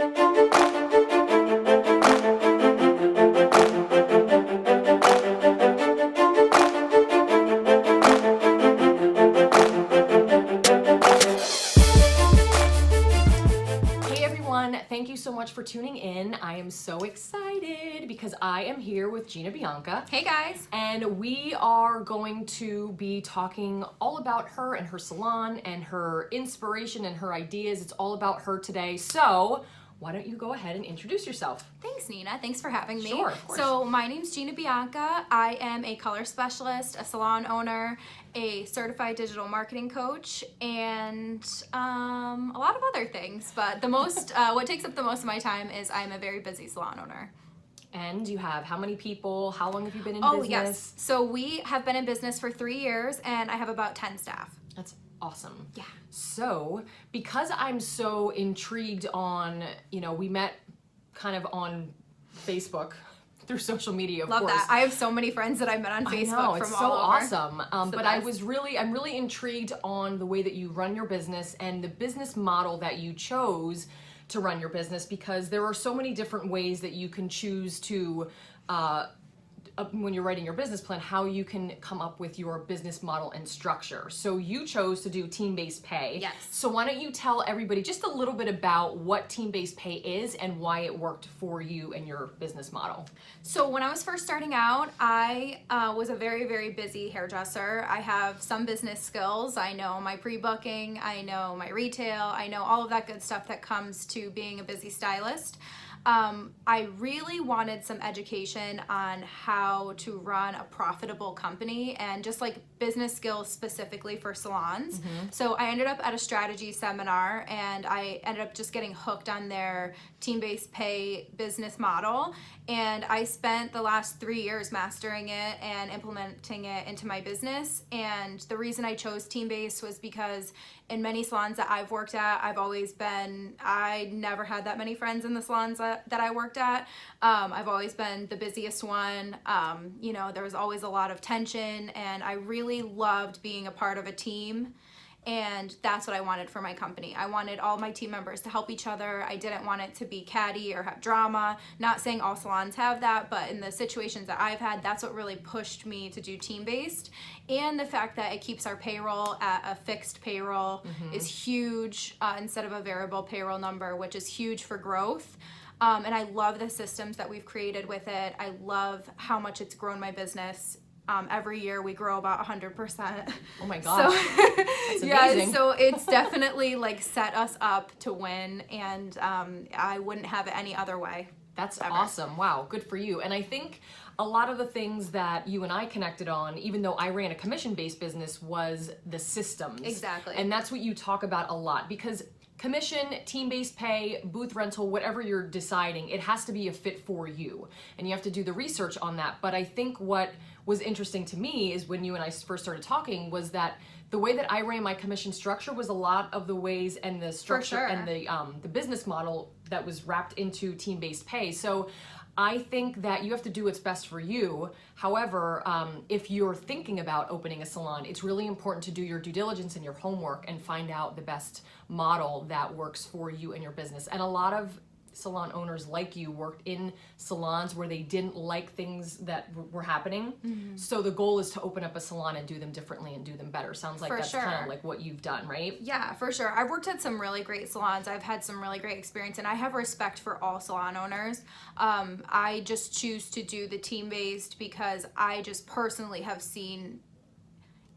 Thank you so much for tuning in. I am so excited because I am here with Gina Bianca. Hey guys. And we are going to be talking all about her and her salon and her inspiration and her ideas. It's all about her today. So why don't you go ahead and introduce yourself? Thanks, Nina. Thanks for having me. Sure, of course. So my name's Gina Bianca. I am a color specialist, a salon owner, a certified digital marketing coach, and a lot of other things. But the most, what takes up the most of my time is I'm a very busy salon owner. And you have how many people? How long have you been in business? Yes. So we have been in business for 3 years, and I have about 10 staff. That's awesome. Yeah. So, because I'm so intrigued on, we met kind of on Facebook through social media, of Love course. that. I have so many friends that I met on Facebook I know, from it's all so over. awesome. But I'm really intrigued on the way that you run your business and the business model that you chose to run your business, because there are so many different ways that you can choose to when you're writing your business plan, how you can come up with your business model and structure. So you chose to do team-based pay. Yes. So why don't you tell everybody just a little bit about what team-based pay is and why it worked for you and your business model? So when I was first starting out, I was a very, very busy hairdresser. I have some business skills. I know my pre-booking, I know my retail, I know all of that good stuff that comes to being a busy stylist. I really wanted some education on how to run a profitable company and just like business skills specifically for salons. Mm-hmm. So I ended up at a strategy seminar, and I ended up just getting hooked on their team-based pay business model. And I spent the last 3 years mastering it and implementing it into my business. And the reason I chose team-based was because in many salons that I've worked at, I never had that many friends in the salons that I worked at. I've always been the busiest one. There was always a lot of tension, and I really loved being a part of a team. And that's what I wanted for my company. I wanted all my team members to help each other. I didn't want it to be catty or have drama. Not saying all salons have that, but in the situations that I've had, that's what really pushed me to do team-based. And the fact that it keeps our payroll at a fixed payroll mm-hmm. is huge instead of a variable payroll number, which is huge for growth. And I love the systems that we've created with it. I love how much it's grown my business. Every year we grow about 100%. Oh my gosh. So, that's amazing. Yeah, so it's definitely like set us up to win, and I wouldn't have it any other way. That's ever. Awesome. Wow, good for you. And I think a lot of the things that you and I connected on, even though I ran a commission-based business, was the systems. Exactly. And that's what you talk about a lot, because commission, team-based pay, booth rental, whatever you're deciding, it has to be a fit for you. And you have to do the research on that. But I think what was interesting to me is when you and I first started talking was that the way that I ran my commission structure was a lot of the ways and the structure and the business model that was wrapped into team-based pay. So I think that you have to do what's best for you. However, if you're thinking about opening a salon, it's really important to do your due diligence and your homework and find out the best model that works for you and your business. And a lot of salon owners like you worked in salons where they didn't like things that were happening. Mm-hmm. So the goal is to open up a salon and do them differently and do them better. Sounds like that's kind of like what you've done, right? Yeah, for sure. I've worked at some really great salons. I've had some really great experience, and I have respect for all salon owners. I just choose to do the team-based because I just personally have seen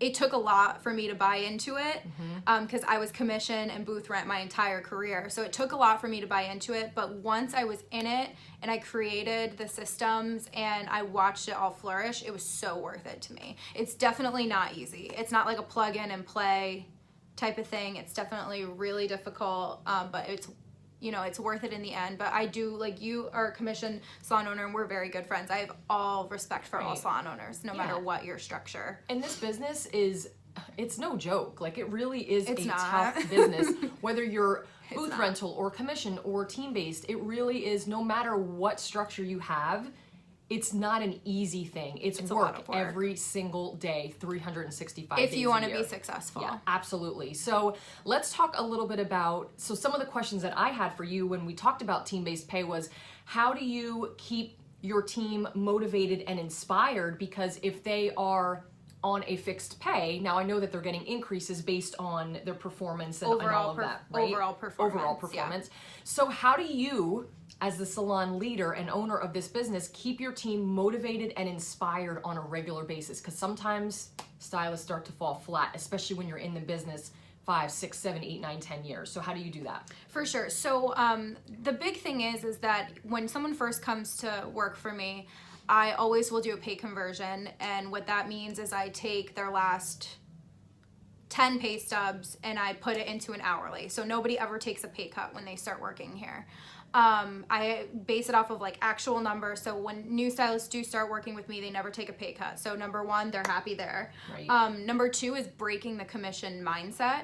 it took a lot for me to buy into it because I was commission and booth rent my entire career. So it took a lot for me to buy into it. But once I was in it and I created the systems and I watched it all flourish, it was so worth it to me. It's definitely not easy. It's not like a plug in and play type of thing. It's definitely really difficult, but it's worth it in the end. But I do, like, you are a commission salon owner and we're very good friends. I have all respect for all salon owners, no matter what your structure. And this business it's no joke. Like, it really is tough business. Whether you're booth rental or commission or team-based, it really is, no matter what structure you have, it's not an easy thing. It's a lot work of work. every single day, 365 If days you a want to year. be successful. Yeah, absolutely. So let's talk a little bit about, so some of the questions that I had for you when we talked about team-based pay was, how do you keep your team motivated and inspired? Because if they are on a fixed pay, now I know that they're getting increases based on their performance and all of that, right? Overall performance. Overall performance. So how do you, as the salon leader and owner of this business, keep your team motivated and inspired on a regular basis? Because sometimes stylists start to fall flat, especially when you're in the business 5, 6, 7, 8, 9, 10 years. So how do you do that? For sure. So the big thing is that when someone first comes to work for me, I always will do a pay conversion. And what that means is I take their last 10 pay stubs and I put it into an hourly. So nobody ever takes a pay cut when they start working here. I base it off of like actual numbers. So when new stylists do start working with me, they never take a pay cut. So number one, they're happy there. Right. Number two is breaking the commission mindset,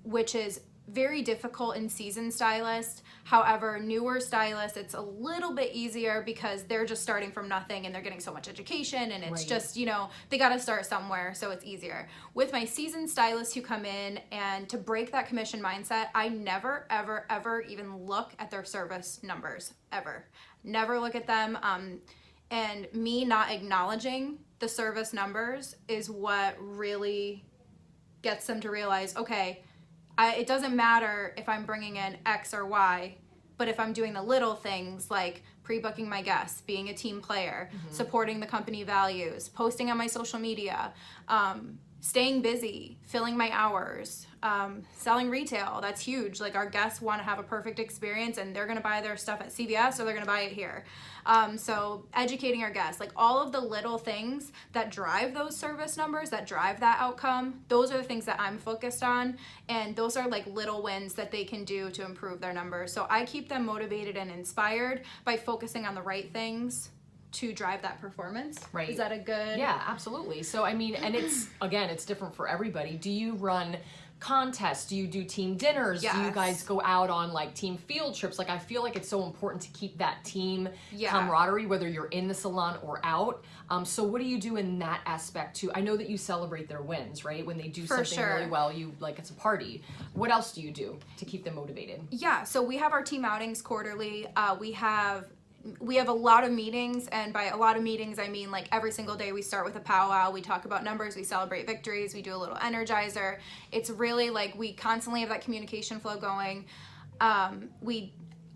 which is very difficult in seasoned stylists. However, newer stylists, it's a little bit easier because they're just starting from nothing and they're getting so much education, and it's Right. just, you know, they got to start somewhere, so it's easier. With my seasoned stylists who come in, and to break that commission mindset, I never, ever, ever even look at their service numbers, ever. Never look at them. And me not acknowledging the service numbers is what really gets them to realize, okay, it doesn't matter if I'm bringing in X or Y, but if I'm doing the little things like pre-booking my guests, being a team player, supporting the company values, posting on my social media, staying busy, filling my hours, selling retail, that's huge. Like, our guests want to have a perfect experience, and they're going to buy their stuff at CVS or they're going to buy it here. So educating our guests, like all of the little things that drive those service numbers, that drive that outcome, those are the things that I'm focused on. And those are like little wins that they can do to improve their numbers. So I keep them motivated and inspired by focusing on the right things to drive that performance. Right. Is that a good? Yeah, absolutely. So, I mean, and it's, again, it's different for everybody. Do you run contests? Do you do team dinners? Yes. Do you guys go out on like team field trips? Like, I feel like it's so important to keep that team camaraderie, whether you're in the salon or out. So what do you do in that aspect too? I know that you celebrate their wins, right? When they do something really well, you like, it's a party. What else do you do to keep them motivated? Yeah, so we have our team outings quarterly. We have a lot of meetings, and by a lot of meetings, I mean like every single day we start with a powwow, we talk about numbers, we celebrate victories, we do a little energizer. It's really like we constantly have that communication flow going.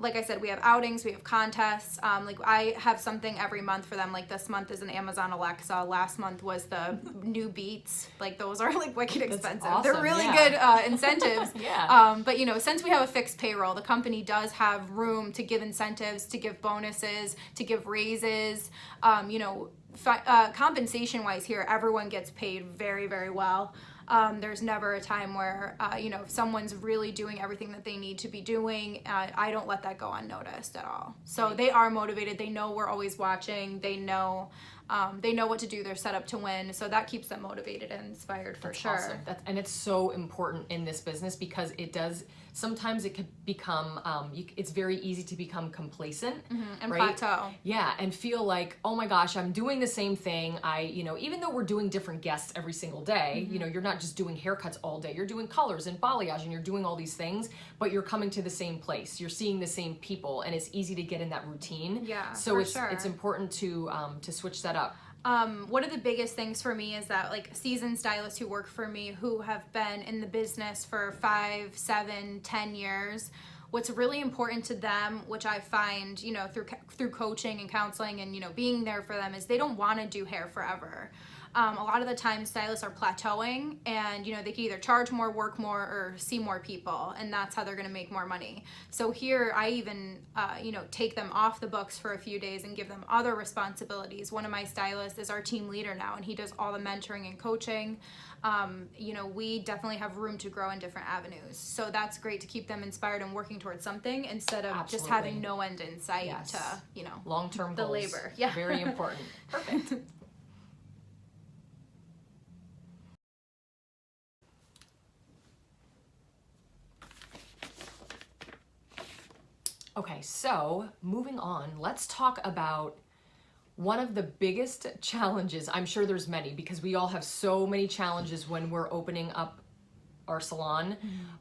Like I said, we have outings, we have contests. Like I have something every month for them. Like this month is an Amazon Alexa. Last month was the new Beats. Like those are like wicked expensive. Awesome. They're really good incentives. But you know, since we have a fixed payroll, the company does have room to give incentives, to give bonuses, to give raises. You know, compensation wise here, everyone gets paid very, very well. There's never a time where, you know, if someone's really doing everything that they need to be doing, I don't let that go unnoticed at all. So they are motivated. They know we're always watching. They know what to do. They're set up to win. So that keeps them motivated and inspired for sure. Awesome. And it's so important in this business because it does, sometimes it could become, it's very easy to become complacent. And right? plateau. Yeah, and feel like, oh my gosh, I'm doing the same thing. You know, even though we're doing different guests every single day, you know, you're not just doing haircuts all day. You're doing colors and balayage and you're doing all these things, but you're coming to the same place. You're seeing the same people, and it's easy to get in that routine. Yeah, so for it's sure. it's important to switch that up. One of the biggest things for me is that like seasoned stylists who work for me who have been in the business for 5, 7, 10 years, what's really important to them, which I find, you know, through coaching and counseling and, you know, being there for them, is they don't want to do hair forever. A lot of the time stylists are plateauing, and you know, they can either charge more, work more, or see more people, and that's how they're going to make more money. So here I even you know, take them off the books for a few days and give them other responsibilities. One of my stylists is our team leader now, and he does all the mentoring and coaching. You know, we definitely have room to grow in different avenues, so that's great to keep them inspired and working towards something instead of just having no end in sight. To, you know, long-term the goals. labor. Yeah, very important. Perfect. Okay, so moving on, let's talk about One of the biggest challenges, I'm sure there's many because we all have so many challenges when we're opening up our salon,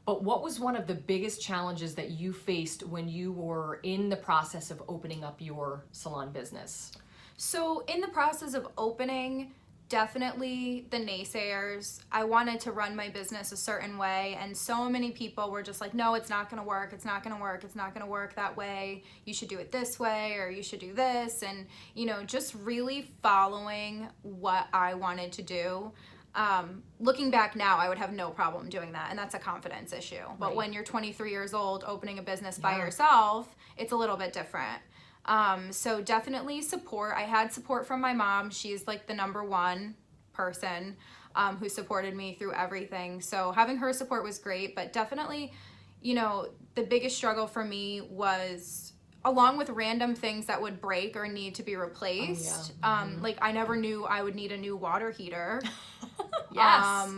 but what was one of the biggest challenges that you faced when you were in the process of opening up your salon business? So in the process of opening, definitely the naysayers. I wanted to run my business a certain way, and so many people were just like, no, it's not gonna work, it's not gonna work, it's not gonna work that way, you should do it this way, or you should do this, and just really following what I wanted to do. Looking back now, I would have no problem doing that, and that's a confidence issue. But when you're 23 years old opening a business by yourself, it's a little bit different. So definitely support. I had support from my mom. She's like the number one person who supported me through everything. So having her support was great, but definitely, the biggest struggle for me was, along with random things that would break or need to be replaced. Like I never knew I would need a new water heater. Yes.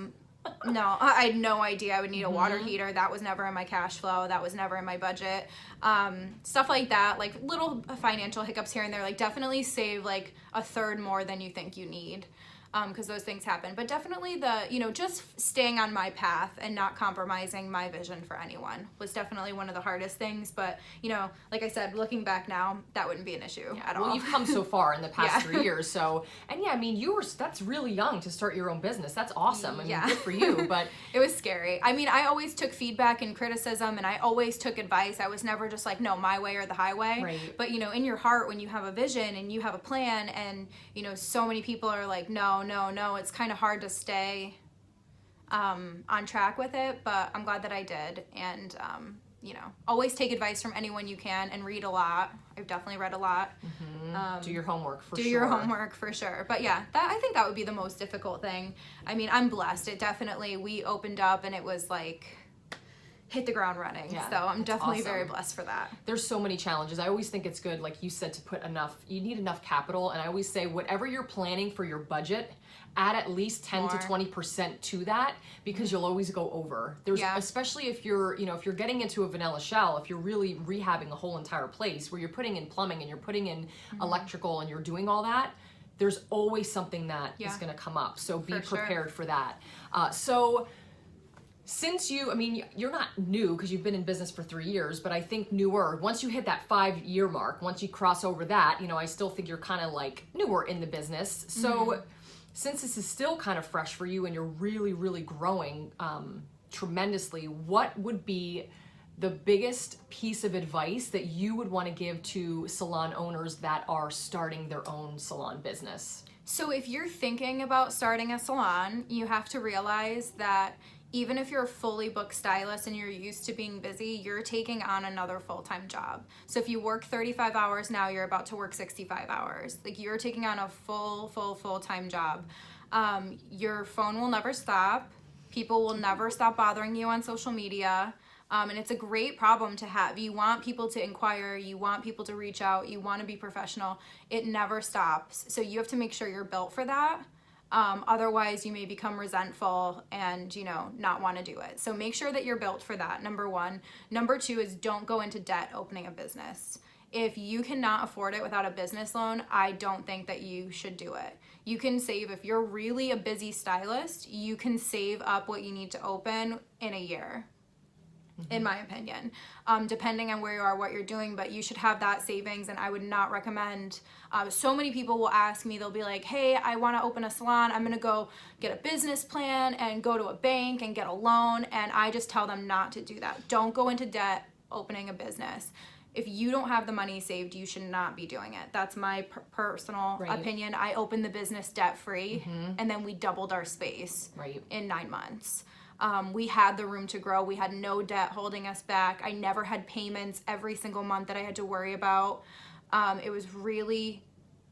No, I had no idea I would need a water heater. That was never in my cash flow. That was never in my budget. Stuff like that, like little financial hiccups here and there, like definitely save like a third more than you think you need. Because those things happen. But definitely just staying on my path and not compromising my vision for anyone was definitely one of the hardest things. But, like I said, looking back now, that wouldn't be an issue at all. Well, you've come so far in the past 3 years. So, and I mean, that's really young to start your own business. That's awesome. I mean, good for you, but. It was scary. I mean, I always took feedback and criticism, and I always took advice. I was never just like, no, my way or the highway. Right. But, in your heart, when you have a vision and you have a plan and, so many people are like, no, it's kind of hard to stay on track with it, but I'm glad that I did. And always take advice from anyone you can and read a lot. I've definitely read a lot. Do your homework for sure. Do your homework for sure. But yeah, I think that would be the most difficult thing. I mean, I'm blessed. We opened up and it was like hit the ground running. Yeah, so I'm definitely awesome. very blessed for that. There's so many challenges. I always think it's good, like you said, to put you need enough capital. And I always say, whatever you're planning for your budget, add at least 10 to 20% to that, because you'll always go over. Especially if you're getting into a vanilla shell, if you're really rehabbing a whole entire place where you're putting in plumbing and you're putting in electrical and you're doing all that, there's always something that is going to come up. So be prepared for that. Since you're not new because you've been in business for 3 years, but I think newer, once you hit that 5-year mark, once you cross over that, I still think you're kind of like newer in the business. So since this is still kind of fresh for you and you're really, really growing tremendously, what would be the biggest piece of advice that you would want to give to salon owners that are starting their own salon business? So if you're thinking about starting a salon, you have to realize that even if you're a fully booked stylist and you're used to being busy, you're taking on another full-time job. So if you work 35 hours now, you're about to work 65 hours. Like you're taking on a full-time job. Your phone will never stop. People will never stop bothering you on social media. And it's a great problem to have. You want people to inquire, you want people to reach out, you want to be professional. It never stops. So you have to make sure you're built for that. Otherwise you may become resentful and not want to do it. So make sure that you're built for that, number one. Number two is don't go into debt opening a business. If you cannot afford it without a business loan, I don't think that you should do it. You can save, if you're really a busy stylist, you can save up what you need to open in a year, in my opinion, depending on where you are, what you're doing, but you should have that savings. And I would not recommend, so many people will ask me, they'll be like, hey, I want to open a salon. I'm going to go get a business plan and go to a bank and get a loan. And I just tell them not to do that. Don't go into debt opening a business. If you don't have the money saved, you should not be doing it. That's my personal opinion. I opened the business debt-free, and then we doubled our space in 9 months. We had the room to grow. We had no debt holding us back. I never had payments every single month that I had to worry about. It was really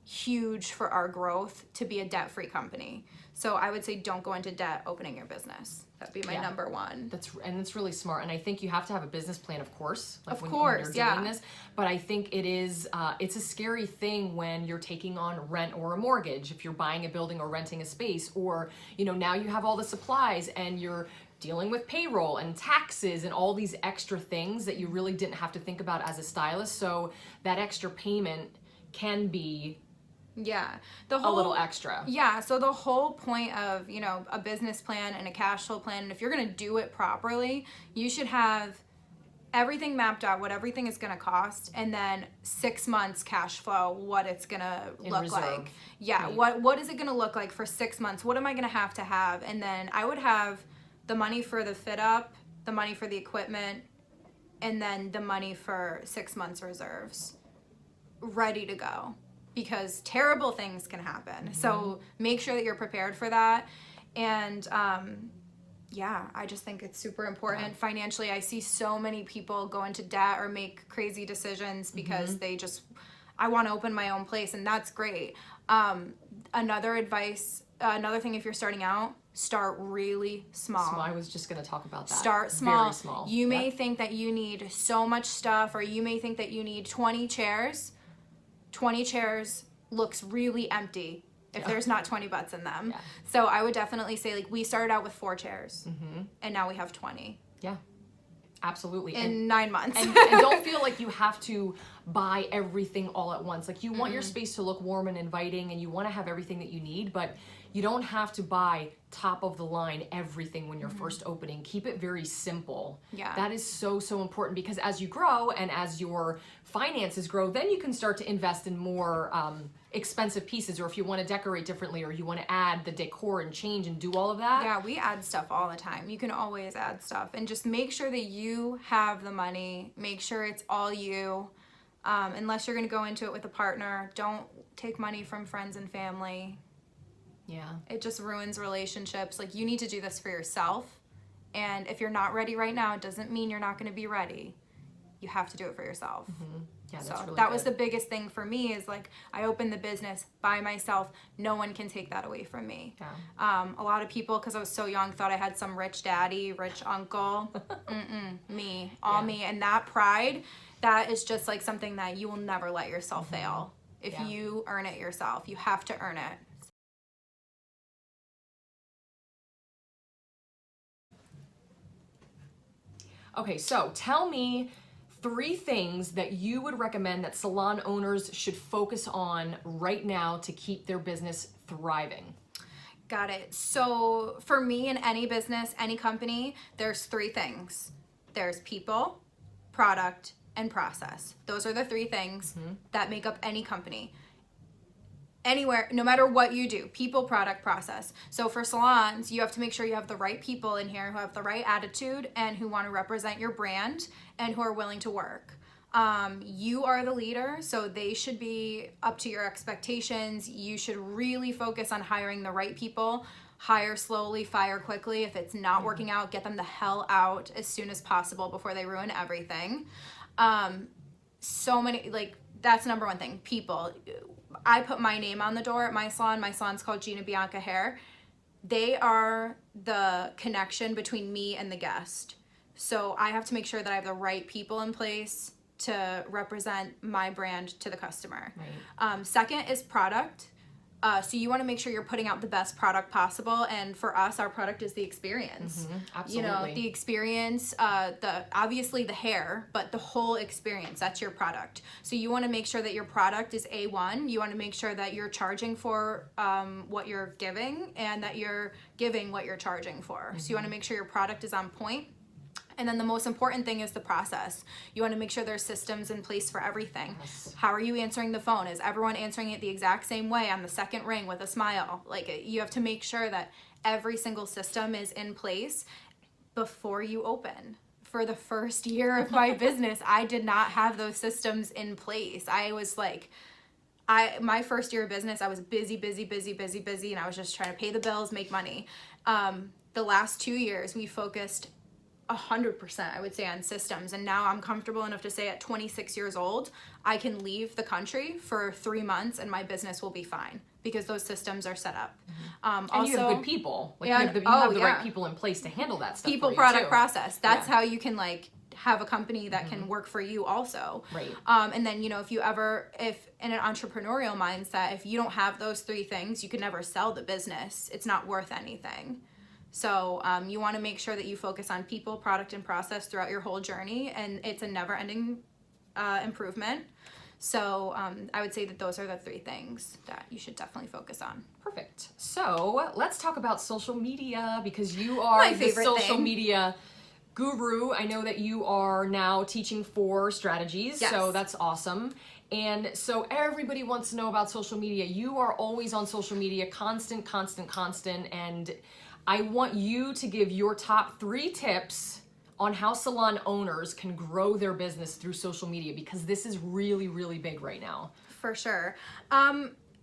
huge for our growth to be a debt-free company. So I would say don't go into debt opening your business. That'd be my number one. That's really smart. And I think you have to have a business plan, of course. Of course, when you're doing this. But I think it's a scary thing when you're taking on rent or a mortgage, if you're buying a building or renting a space, or, now you have all the supplies and you're dealing with payroll and taxes and all these extra things that you really didn't have to think about as a stylist. So that extra payment can be Yeah. a little extra. Yeah, so the whole point of, you know, a business plan and a cash flow plan, and if you're going to do it properly, you should have everything mapped out, what everything is going to cost, and then 6 months cash flow, what it's going to look reserve. like. Yeah, Right. what is it going to look like for 6 months? What am I going to have? And then I would have the money for the fit up, the money for the equipment, and then the money for 6 months reserves ready to go, because terrible things can happen. So make sure that you're prepared for that. And yeah, I just think it's super important. Financially, I see so many people go into debt or make crazy decisions because they just, I want to open my own place, and that's great. Another thing, if you're starting out, start really small. I was just going to talk about that. Start small. Very small. You may think that you need so much stuff, or you may think that you need 20 chairs. 20 chairs looks really empty if there's not 20 butts in them. Yeah. So I would definitely say, like, we started out with 4 chairs, and now we have 20 Yeah, absolutely. in 9 months. And don't feel like you have to buy everything all at once. Like, you want your space to look warm and inviting, and you want to have everything that you need, but you don't have to buy top of the line everything when you're first opening. Keep it very simple. Yeah. That is so, so important, because as you grow and as your finances grow, then you can start to invest in more expensive pieces, or if you want to decorate differently, or you want to add the decor and change and do all of that. Yeah, we add stuff all the time. You can always add stuff, and just make sure that you have the money. Make sure it's all you. Unless you're going to go into it with a partner, don't take money from friends and family. Yeah. It just ruins relationships. Like, you need to do this for yourself. And if you're not ready right now, it doesn't mean you're not going to be ready. You have to do it for yourself. Yeah, that's So really that was good. the biggest thing for me, is like, I opened the business by myself. No one can take that away from me. Yeah. A lot of people, because I was so young, thought I had some rich daddy, rich uncle. Me, all Yeah. me. And that pride, that is just like something that you will never let yourself fail. If Yeah. you earn it yourself, you have to earn it. Okay, so tell me 3 things that you would recommend that salon owners should focus on right now to keep their business thriving. Got it. So for me, in any business, any company, there's 3 things. There's people, product, and process. Those are the 3 things that make up any company. Anywhere, no matter what you do, people, product, process. So for salons, you have to make sure you have the right people in here who have the right attitude and who want to represent your brand and who are willing to work. You are the leader, so they should be up to your expectations. You should really focus on hiring the right people. Hire slowly, fire quickly. If it's not working out, get them the hell out as soon as possible before they ruin everything. So many, like, that's number 1 thing. People. I put my name on the door at my salon. My salon's called Gina, Bianca Hair. They are the connection between me and the guest. So I have to make sure that I have the right people in place to represent my brand to the customer. Right. Second is product. So you want to make sure you're putting out the best product possible, and for us, our product is the experience. Absolutely. You know, the experience, obviously the hair, but the whole experience, that's your product. So you want to make sure that your product is A1. You want to make sure that you're charging for what you're giving, and that you're giving what you're charging for. So you want to make sure your product is on point. And then the most important thing is the process. You want to make sure there's systems in place for everything. Yes. How are you answering the phone? Is everyone answering it the exact same way on the second ring with a smile? Like, you have to make sure that every single system is in place before you open. For the first year of my business, I did not have those systems in place. I was like, my first year of business, I was busy, and I was just trying to pay the bills, make money. The last 2 years, we focused 100%, I would say, on systems. And now I'm comfortable enough to say at 26 years old, I can leave the country for 3 months and my business will be fine because those systems are set up. And Also, you have good people. Like, Yeah, you have the yeah. right people in place to handle that stuff. people, for you, product, too. process. That's Yeah. how you can, like, have a company that can work for you also. Right. And then, you know, if in an entrepreneurial mindset, if you don't have those 3 things, you can never sell the business. It's not worth anything. So you want to make sure that you focus on people, product, and process throughout your whole journey, and it's a never-ending improvement. So I would say that those are the 3 things that you should definitely focus on. Perfect. So let's talk about social media, because you are My the favorite social thing. media guru. I know that you are now teaching 4 strategies, Yes. so that's awesome. And so everybody wants to know about social media. You are always on social media, constant, and I want you to give your top 3 tips on how salon owners can grow their business through social media, because this is really, really big right now. For sure.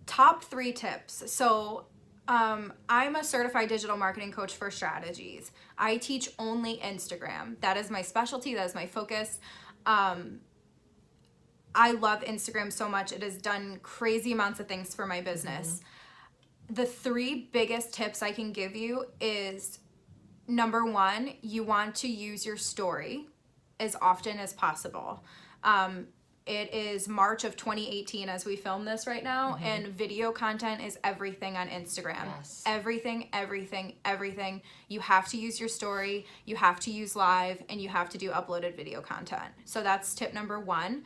Top 3 tips. So I'm a certified digital marketing coach for strategies. I teach only Instagram. That is my specialty. That is my focus. I love Instagram so much. It has done crazy amounts of things for my business. The 3 biggest tips I can give you is, number 1, you want to use your story as often as possible. It is March of 2018 as we film this right now, and video content is everything on Instagram. Yes. Everything. You have to use your story, you have to use live, and you have to do uploaded video content. So that's tip number 1.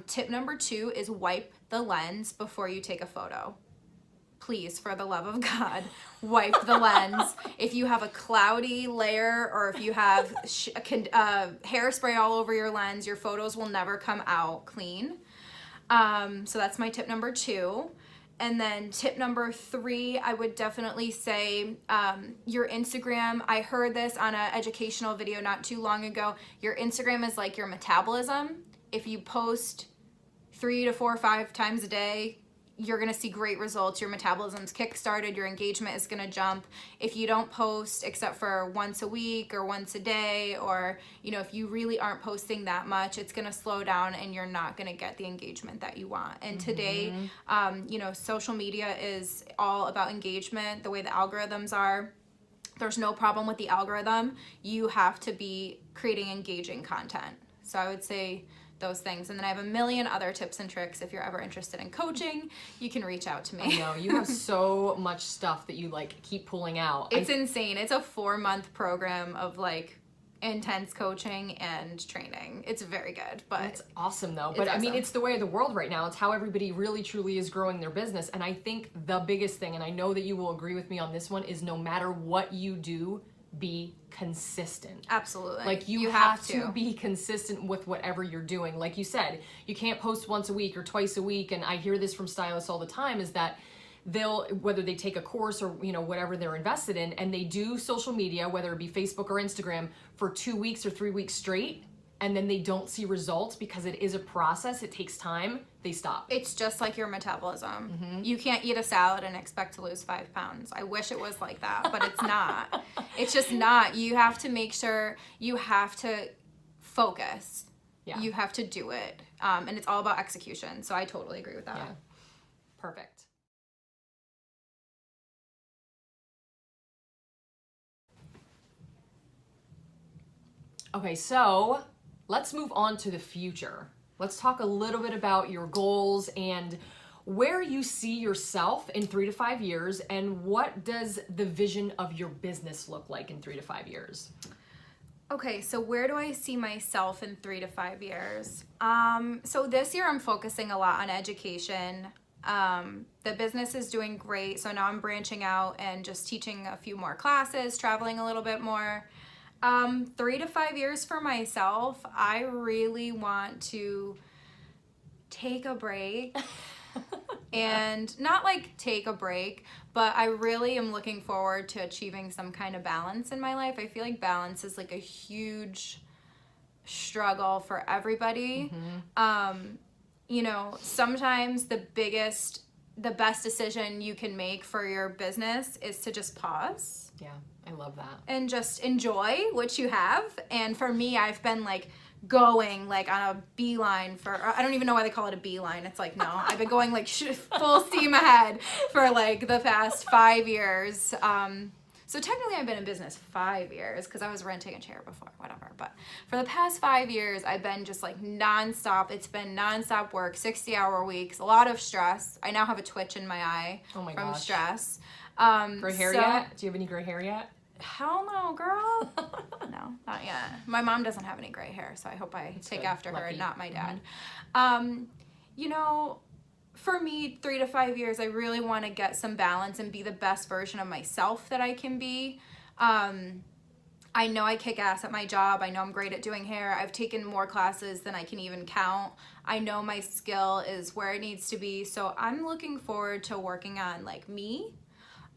Tip number 2 is wipe the lens before you take a photo. Please, for the love of God, wipe the lens. If you have a cloudy layer, or if you have hairspray all over your lens, your photos will never come out clean. So that's my tip number 2. And then tip number 3, I would definitely say your Instagram. I heard this on an educational video not too long ago. Your Instagram is like your metabolism. If you post 3 to 4 or 5 times a day, you're going to see great results. Your metabolism's kick-started. Your engagement is going to jump. If you don't post except for once a week or once a day, or, if you really aren't posting that much, it's going to slow down and you're not going to get the engagement that you want. And today, social media is all about engagement, the way the algorithms are. There's no problem with the algorithm. You have to be creating engaging content. So I would say those things. And then I have a million other tips and tricks. If you're ever interested in coaching, you can reach out to me. I know, you have so much stuff that you keep pulling out. It's insane. It's a 4-month program of intense coaching and training. It's very good, but it's awesome though. But I mean, it's the way of the world right now. It's how everybody really truly is growing their business. And I think the biggest thing, and I know that you will agree with me on this one, is no matter what you do, be consistent. Absolutely. You have to be consistent with whatever you're doing. Like you said, you can't post once a week or twice a week. And I hear this from stylists all the time, is that whether they take a course or whatever they're invested in, and they do social media, whether it be Facebook or Instagram, for 2 weeks or 3 weeks straight, and then they don't see results because it is a process, it takes time, they stop. It's just like your metabolism. You can't eat a salad and expect to lose 5 pounds. I wish it was like that, but it's not. It's just not. You have to make sure, you have to focus. Yeah. You have to do it. And it's all about execution. So I totally agree with that. Yeah. Perfect. Okay, so let's move on to the future. Let's talk a little bit about your goals and where you see yourself in 3 to 5 years, and what does the vision of your business look like in 3 to 5 years? Okay, so where do I see myself in 3 to 5 years? So this year I'm focusing a lot on education. The business is doing great, so now I'm branching out and just teaching a few more classes, traveling a little bit more. 3 to 5 years for myself, I really want to take a break. And not take a break, but I really am looking forward to achieving some kind of balance in my life. I feel like balance is a huge struggle for everybody. Sometimes the best decision you can make for your business is to just pause. Yeah, I love that. And just enjoy what you have. And for me, I've been going on a beeline I don't even know why they call it a beeline. It's no, I've been going full steam ahead for the past 5 years. So technically I've been in business 5 years because I was renting a chair before, whatever. But for the past 5 years, I've been just nonstop. It's been nonstop work, 60-hour weeks, a lot of stress. I now have a twitch in my eye from stress. Gray hair yet? Do you have any gray hair yet? Hell no, girl. No, not yet. My mom doesn't have any gray hair, so I hope I take after her and not my dad. You know, for me, 3 to 5 years, I really want to get some balance and be the best version of myself that I can be. I know I kick ass at my job. I know I'm great at doing hair. I've taken more classes than I can even count. I know my skill is where it needs to be. So I'm looking forward to working on like me,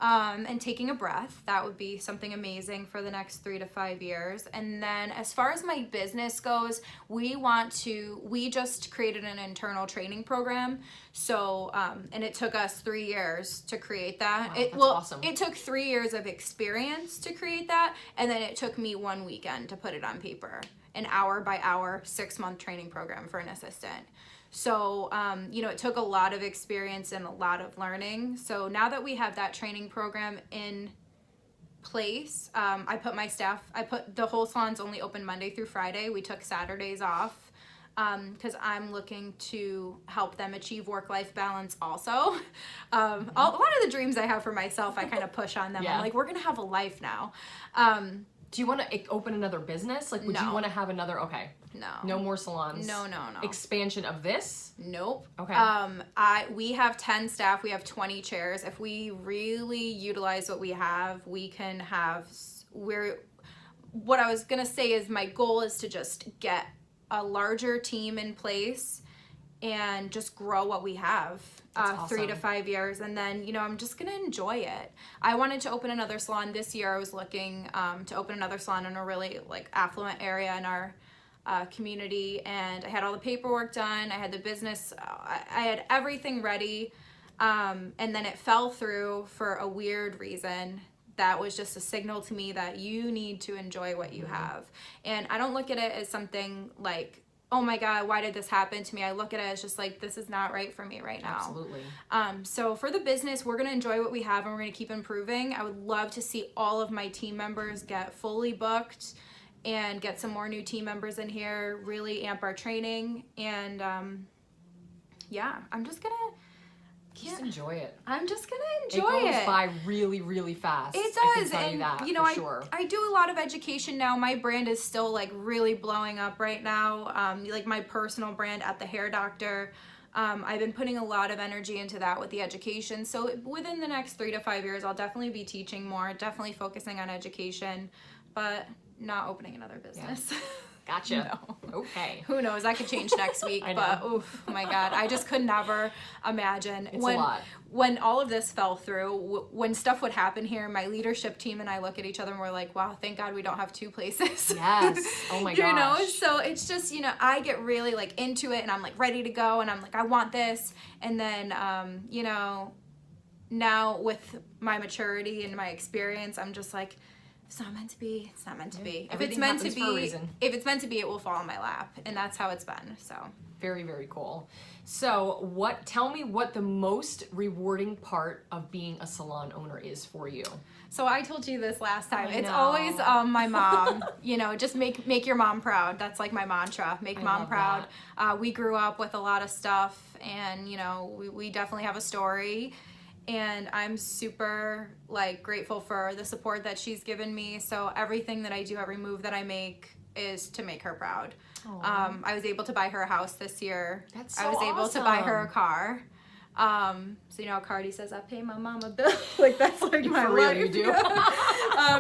and taking a breath. That would be something amazing for the next 3 to 5 years. And then as far as my business goes, we just created an internal training program. So, and it took us 3 years to create that. Wow, awesome. It took 3 years of experience to create that. And then it took me 1 weekend to put it on paper. An hour by hour, 6-month training program for an assistant. So, it took a lot of experience and a lot of learning. So now that we have that training program in place, I put the whole salon's only open Monday through Friday. We took Saturdays off because I'm looking to help them achieve work-life balance also. One of the dreams I have for myself, I kind of push on them. Yeah. I'm like, we're going to have a life now. Do you want to open another business? Like, would you want to have another, okay. No more salons. No. Expansion of this? Nope. Okay. We have 10 staff. We have 20 chairs. If we really utilize what we have, we can have, what I was going to say is my goal is to just get a larger team in place and just grow what we have. Awesome. 3 to 5 years, and then I'm just gonna enjoy it. I wanted to open another salon this year. I was looking to open another salon in a really like affluent area in our community, and I had all the paperwork done. I had the business. I had everything ready, and then it fell through for a weird reason. That was just a signal to me that you need to enjoy what you have, and I don't look at it as something like, oh my God, why did this happen to me? I look at it as just like, this is not right for me right now. Absolutely. So for the business, we're going to enjoy what we have and we're going to keep improving. I would love to see all of my team members get fully booked and get some more new team members in here, really amp our training. And I'm just going to Just enjoy it. I'm just gonna enjoy it. It goes by really, really fast. It does, I can tell you and that, for sure. I do a lot of education now. My brand is still like really blowing up right now. Like my personal brand at the Hair Doctor. I've been putting a lot of energy into that with the education. So within the next 3 to 5 years, I'll definitely be teaching more, definitely focusing on education, but not opening another business. Yeah. Gotcha. No. Okay. Who knows? That could change next week. But oof, my God, I just could never imagine. It's a lot. When all of this fell through, when stuff would happen here, my leadership team and I look at each other and we're like, wow, thank God we don't have 2 places. Yes. Oh my gosh. So it's just, I get really like into it and I'm like ready to go and I'm like, I want this. And then, now with my maturity and my experience, I'm just like, it's not meant to be. It's not meant to be. If it's meant to be, it will fall in my lap, and that's how it's been. So very, very cool. So tell me what the most rewarding part of being a salon owner is for you. So I told you this last time. It's always my mom. Just make your mom proud. That's like my mantra. Make mom proud. We grew up with a lot of stuff, and we definitely have a story. And I'm super grateful for the support that she's given me. So everything that I do, every move that I make is to make her proud. I was able to buy her a house this year. That's so I was able to buy her a car. So Cardi says I pay my mom a bill. That's like my life. You do?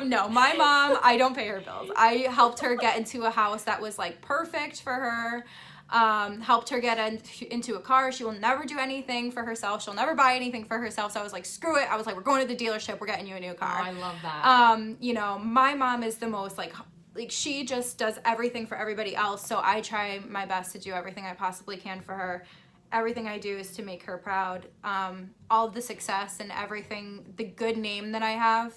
No, my mom, I don't pay her bills. I helped her get into a house that was perfect for her. Helped her get into a car. She will never do anything for herself. She'll never buy anything for herself. So I was like, screw it. I was like, we're going to the dealership. We're getting you a new car. Oh, I love that. My mom is the most she just does everything for everybody else. So I try my best to do everything I possibly can for her. Everything I do is to make her proud. All of the success and everything, the good name that I have,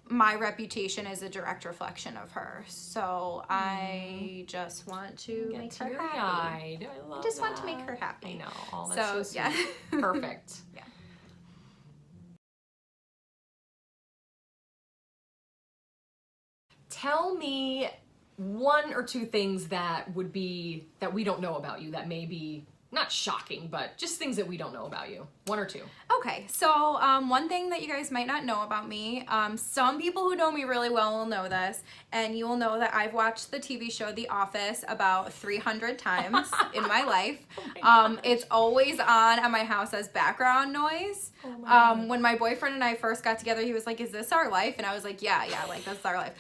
my reputation is a direct reflection of her. So I just want to make her happy. I love I want to make her happy. I know. Oh, that's so sweet. Yeah. Perfect. Yeah. Tell me 1 or 2 things that we don't know about you that maybe not shocking, but just things that we don't know about you. One or two. Okay, so one thing that you guys might not know about me, some people who know me really well will know this, and you will know that I've watched the TV show The Office about 300 times in my life. It's always on at my house as background noise. Oh my God. When my boyfriend and I first got together, he was like, is this our life? And I was like, yeah, like that's our life.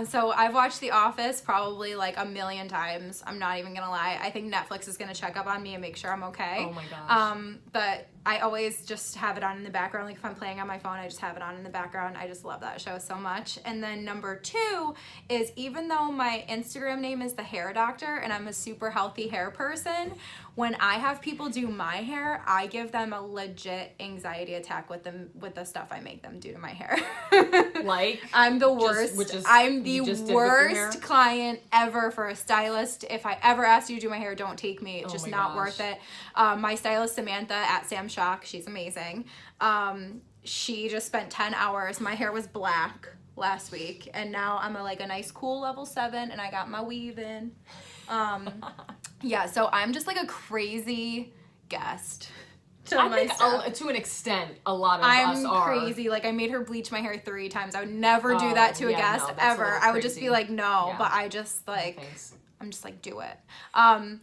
So I've watched The Office probably like 1,000,000 times. I'm not even gonna lie. I think Netflix is gonna check up on me and make sure I'm okay. Oh my gosh. But I always just have it on in the background. Like if I'm playing on my phone, I just have it on in the background. I just love that show so much. And then number two is, even though my Instagram name is The Hair Doctor and I'm a super healthy hair person, when I have people do my hair, I give them a legit anxiety attack with the stuff I make them do to my hair. Like, I'm the worst. I'm the you just did with your hair? worst client ever for a stylist. If I ever ask you to do my hair, don't take me. It's Oh just my not gosh. worth it. My stylist Samantha at Sam Shock, she's amazing. She just spent 10 hours. My hair was black last week, and now I'm a nice cool level 7, and I got my weave in. Yeah, so I'm just like a crazy guest. I think to an extent, a lot of us I'm are. crazy. Like I made her bleach my hair 3 times. I would never do that to a yeah, guest no, that's a ever. little I would just crazy. be like, no, Yeah. but I just like, Thanks. I'm just like, do it. I'm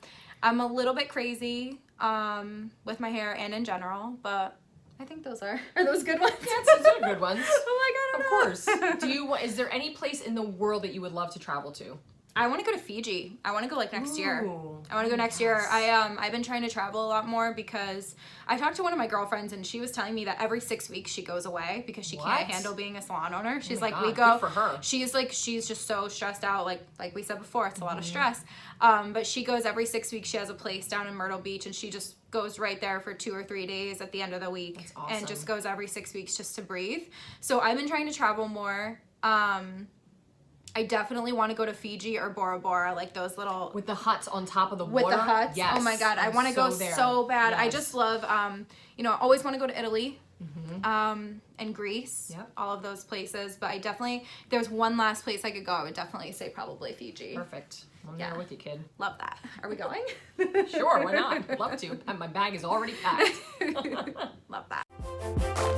a little bit crazy with my hair and in general, but I think those are those good ones? Yeah, those are good ones. Oh my God, Of course. Is there any place in the world that you would love to travel to? I want to go to Fiji. I want to go next year. Ooh, I want to go next year. I've been trying to travel a lot more because I talked to one of my girlfriends and she was telling me that every 6 weeks she goes away because she What? can't handle being a salon owner. She's my like, God, we go. good for her. She's just so stressed out. Like we said before, it's a lot of Mm-hmm. stress. But she goes every 6 weeks. She has a place down in Myrtle Beach and she just goes right there for 2 or 3 days at the end of the week. That's awesome. And just goes every 6 weeks just to breathe. So I've been trying to travel more. I definitely want to go to Fiji or Bora Bora, like those little With the huts on top of the with water? the huts. Yes. Oh my God, I I'm want to go there. so bad. I Yes. just love, I always want to go to Italy, and Greece, Yep. all of those places. But if there's one last place I could go, I would definitely say probably Fiji. Perfect. I'm Yeah. there with you, kid. Love that. Are we going? Sure, why not? Love to. My bag is already packed. Love that.